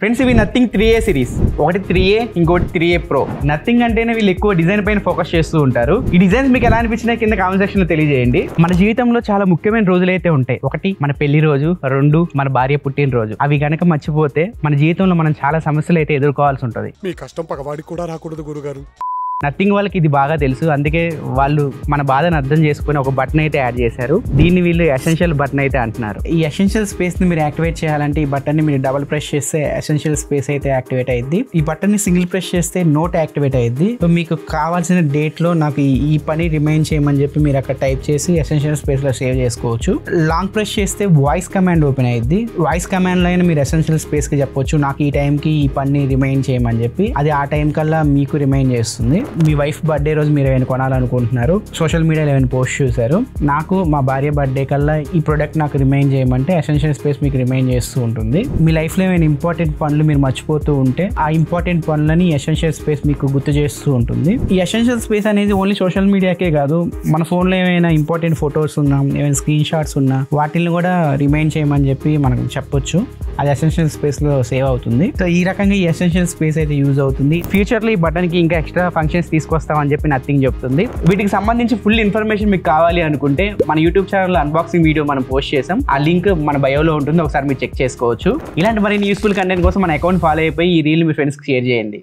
Friends ఇవి nothing 3A series, ఒకటి 3A ఇంకోటి 3A Pro. నథింగ్ అంటేనే వీళ్ళు ఎక్కువ డిజైన్ పైన ఫోకస్ చేస్తూ ఉంటారు. ఈ డిజైన్స్ మీకు ఎలా అనిపించినా కింద కామెంట్ సెక్షన్ లో తెలియజేయండి. మన జీవితంలో చాలా ముఖ్యమైన రోజులు అయితే ఉంటాయి. ఒకటి మన పెళ్లి రోజు, రెండు మన భార్య పుట్టిన రోజు. అవి గనక మర్చిపోతే మన జీవితంలో మనం చాలా సమస్యలు అయితే ఎదుర్కోవాల్సి ఉంటుంది. మీ కష్టం పగవాడికి కూడా రాకూడదు గురుగారు. నథింగ్ వాళ్ళకి ఇది బాగా తెలుసు, అందుకే వాళ్ళు మన బాధను అర్థం చేసుకుని ఒక బటన్ అయితే యాడ్ చేశారు. దీన్ని వీళ్ళు ఎసెన్షియల్ బటన్ అయితే అంటున్నారు. ఈ ఎసెన్షియల్ స్పేస్ ని మీరు యాక్టివేట్ చేయాలంటే ఈ బటన్ ని మీరు డబుల్ ప్రెస్ చేస్తే ఎసెన్షియల్ స్పేస్ అయితే యాక్టివేట్ అయ్యింది. ఈ బటన్ ని సింగిల్ ప్రెస్ చేస్తే నోట్ యాక్టివేట్ అయ్యింది. సో మీకు కావాల్సిన డేట్ లో నాకు ఈ పని రిమైండ్ చేయమని చెప్పి మీరు అక్కడ టైప్ చేసి ఎసెన్షియల్ స్పేస్ లో సేవ్ చేసుకోవచ్చు. లాంగ్ ప్రెస్ చేస్తే వాయిస్ కమాండ్ ఓపెన్ అయ్యింది. వాయిస్ కమాండ్ లో అయినా మీరు ఎసెన్షియల్ స్పేస్ కి చెప్పొచ్చు నాకు ఈ టైం కి ఈ పని రిమైండ్ చేయమని చెప్పి, అది ఆ టైం కల్లా మీకు రిమైండ్ చేస్తుంది. మీ వైఫ్ బర్త్డే రోజు మీరు ఏమైనా కొనాలనుకుంటున్నారు, సోషల్ మీడియాలో ఏమైనా పోస్ట్ చూసారు, నాకు మా భార్య బర్త్డే కల్లా ఈ ప్రొడక్ట్ నాకు రిమైండ్ చేయమంటే ఎసెన్షియల్ స్పేస్ మీకు రిమైండ్ చేస్తూ ఉంటుంది. మీ లైఫ్లో ఏమైనా ఇంపార్టెంట్ పనులు మీరు మర్చిపోతూ ఉంటే ఆ ఇంపార్టెంట్ పనులని ఎసెన్షియల్ స్పేస్ మీకు గుర్తు చేస్తూ ఉంటుంది. ఈ ఎసెన్షియల్ స్పేస్ అనేది ఓన్లీ సోషల్ మీడియాకే కాదు, మన ఫోన్లో ఏమైనా ఇంపార్టెంట్ ఫొటోస్ ఉన్నా, ఏమైనా స్క్రీన్ షాట్స్ ఉన్నా వాటిని కూడా రిమైండ్ చేయమని చెప్పి మనకు చెప్పొచ్చు. అది ఎసెన్షియల్ స్పేస్లో సేవ్ అవుతుంది. సో ఈ రకంగా ఈ ఎసెన్షియల్ స్పేస్ అయితే యూజ్ అవుతుంది. ఫ్యూచర్లో ఈ బటన్కి ఇంకా ఎక్స్ట్రా ఫంక్షన్స్ తీసుకొస్తామని చెప్పి నథింగ్ చెప్తుంది. వీటికి సంబంధించి ఫుల్ ఇన్ఫర్మేషన్ మీకు కావాలి అనుకుంటే మన యూట్యూబ్ ఛానల్లో అన్బాక్సింగ్ వీడియో మనం పోస్ట్ చేసాం. ఆ లింక్ మన బయోలో ఉంటుంది, ఒకసారి మీరు చెక్ చేసుకోవచ్చు. ఇలాంటి మరిన్ని యూస్ఫుల్ కంటెంట్ కోసం మన అకౌంట్ ఫాలో అయిపోయి ఈ రీల్ మీ ఫ్రెండ్స్కి షేర్ చేయండి.